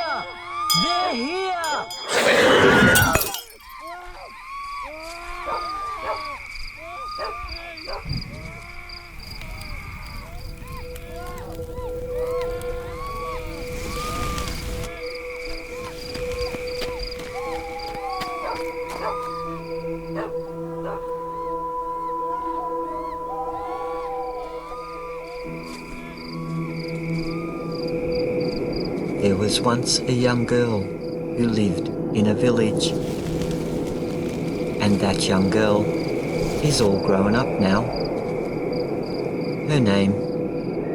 here! They're here! There was once a young girl who lived in a village. And that young girl is all grown up now. Her name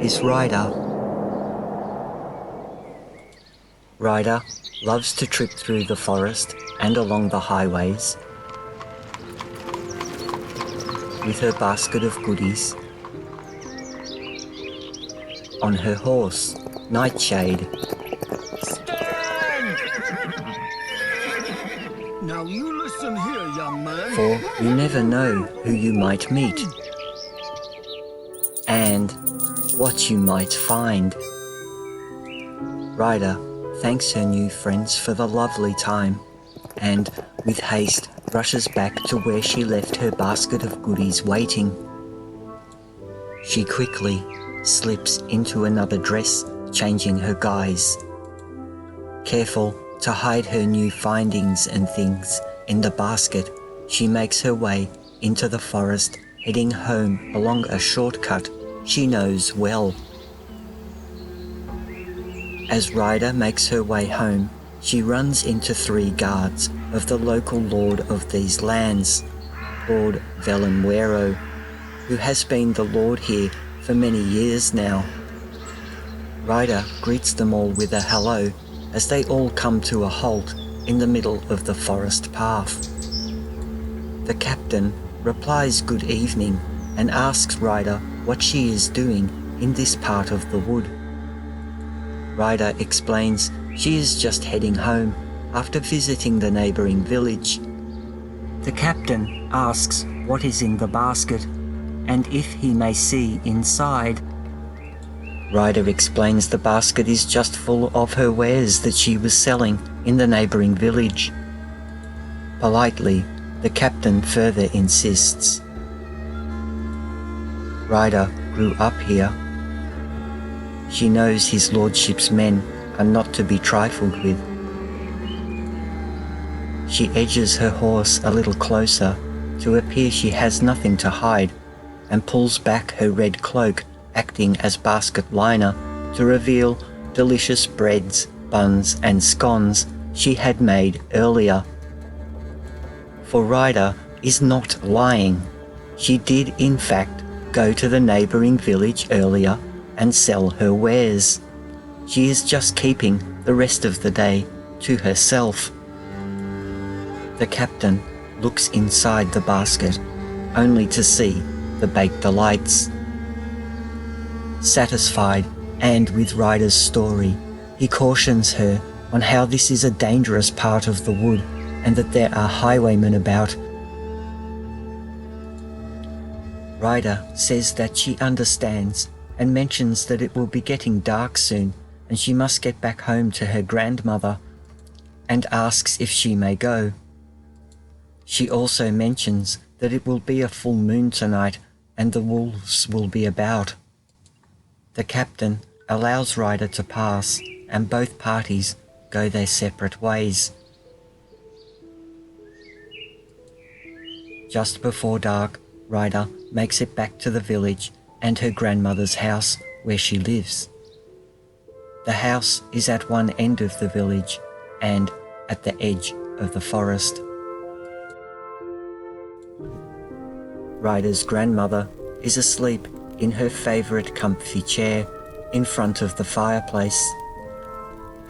is Ryder. Ryder loves to trip through the forest and along the highways with her basket of goodies, on her horse, Nightshade. Now you listen here, young man. For you never know who you might meet and what you might find. Ryder thanks her new friends for the lovely time and with haste rushes back to where she left her basket of goodies waiting. She quickly slips into another dress, changing her guise. Careful to hide her new findings and things in the basket, she makes her way into the forest, heading home along a shortcut she knows well. As Ryder makes her way home, she runs into 3 guards of the local lord of these lands, Lord Valenwero, who has been the lord here for many years now. Ryder greets them all with a hello as they all come to a halt in the middle of the forest path. The captain replies good evening and asks Ryder what she is doing in this part of the wood. Ryder explains she is just heading home after visiting the neighbouring village. The captain asks what is in the basket and if he may see inside. Ryder explains the basket is just full of her wares that she was selling in the neighbouring village. Politely, the captain further insists. Ryder grew up here. She knows his lordship's men are not to be trifled with. She edges her horse a little closer to appear she has nothing to hide and pulls back her red cloak, acting as basket liner to reveal delicious breads, buns and scones she had made earlier. For Ryder is not lying. She did in fact go to the neighbouring village earlier and sell her wares. She is just keeping the rest of the day to herself. The captain looks inside the basket only to see the baked delights. Satisfied and with Ryder's story, he cautions her on how this is a dangerous part of the wood and that there are highwaymen about. Ryder says that she understands and mentions that it will be getting dark soon and she must get back home to her grandmother, and asks if she may go. She also mentions that it will be a full moon tonight and the wolves will be about. The captain allows Ryder to pass and both parties go their separate ways. Just before dark, Ryder makes it back to the village and her grandmother's house where she lives. The house is at one end of the village and at the edge of the forest. Ryder's grandmother is asleep in her favourite comfy chair in front of the fireplace.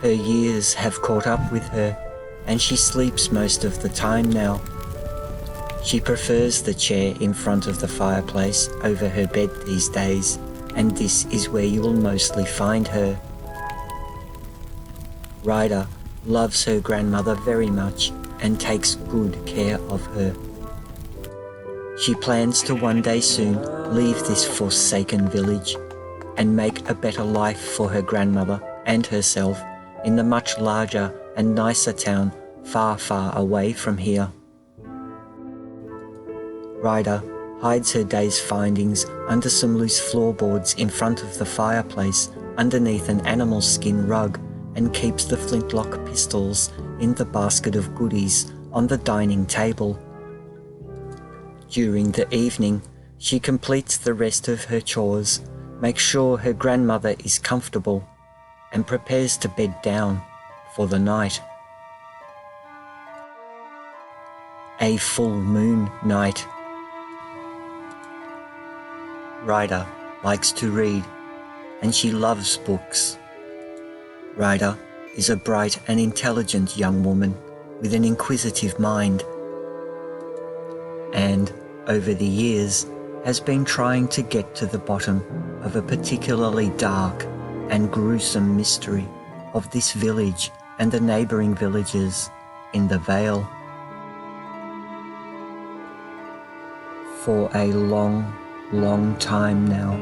Her years have caught up with her and she sleeps most of the time now. She prefers the chair in front of the fireplace over her bed these days, and this is where you will mostly find her. Ryder loves her grandmother very much and takes good care of her. She plans to one day soon leave this forsaken village and make a better life for her grandmother and herself in the much larger and nicer town far, far away from here. Ryder hides her day's findings under some loose floorboards in front of the fireplace underneath an animal skin rug, and keeps the flintlock pistols in the basket of goodies on the dining table. During the evening, she completes the rest of her chores, makes sure her grandmother is comfortable, and prepares to bed down for the night. A full moon night. Ryder likes to read, and she loves books. Ryder is a bright and intelligent young woman with an inquisitive mind, and over the years has been trying to get to the bottom of a particularly dark and gruesome mystery of this village and the neighbouring villages in the Vale. For a long, long time now,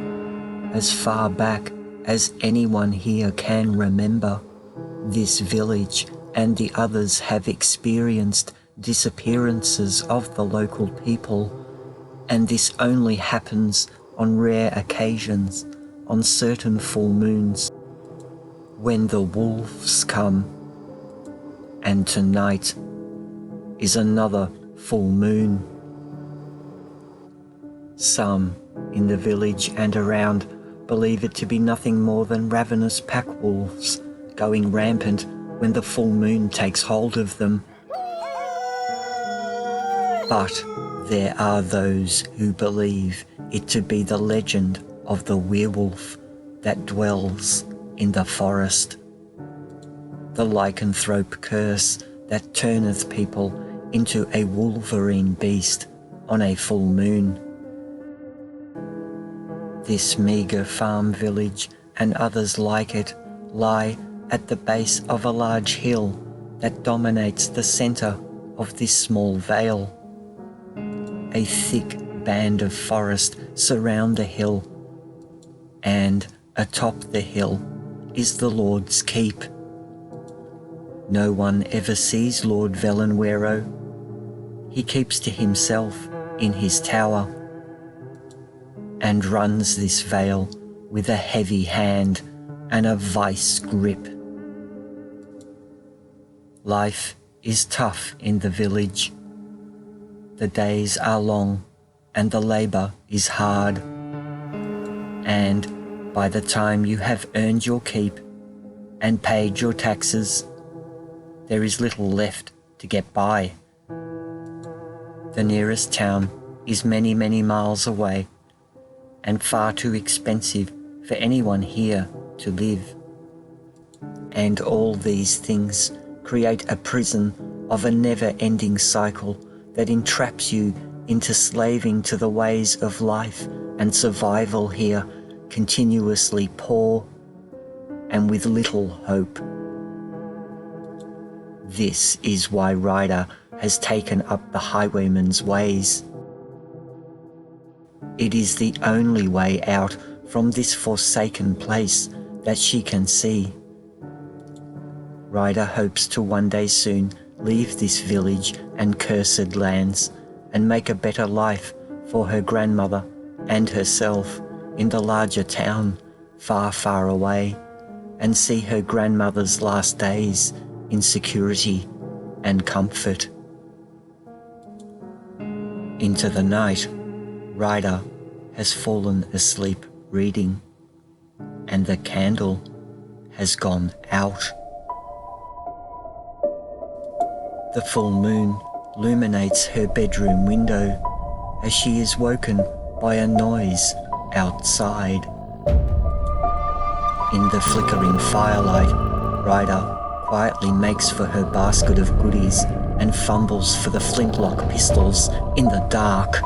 as far back as anyone here can remember, this village and the others have experienced disappearances of the local people, and this only happens on rare occasions, on certain full moons, when the wolves come. And tonight is another full moon. Some in the village and around believe it to be nothing more than ravenous pack wolves going rampant when the full moon takes hold of them. But there are those who believe it to be the legend of the werewolf that dwells in the forest, the lycanthrope curse that turneth people into a wolverine beast on a full moon. This meagre farm village and others like it lie at the base of a large hill that dominates the centre of this small vale. A thick band of forest surround the hill, and atop the hill is the Lord's keep. No one ever sees Lord Vellenwero. He keeps to himself in his tower, and runs this vale with a heavy hand and a vice grip. Life is tough in the village. The days are long and the labour is hard, and by the time you have earned your keep and paid your taxes, there is little left to get by. The nearest town is many, many miles away, and far too expensive for anyone here to live. And all these things create a prison of a never-ending cycle that entraps you into slaving to the ways of life and survival here, continuously poor and with little hope. This is why Ryder has taken up the highwayman's ways. It is the only way out from this forsaken place that she can see. Ryder hopes to one day soon leave this village and cursed lands and make a better life for her grandmother and herself in the larger town far, far away, and see her grandmother's last days in security and comfort. Into the night, Ryder has fallen asleep reading, and the candle has gone out. The full moon illuminates her bedroom window as she is woken by a noise outside. In the flickering firelight, Ryder quietly makes for her basket of goodies and fumbles for the flintlock pistols in the dark.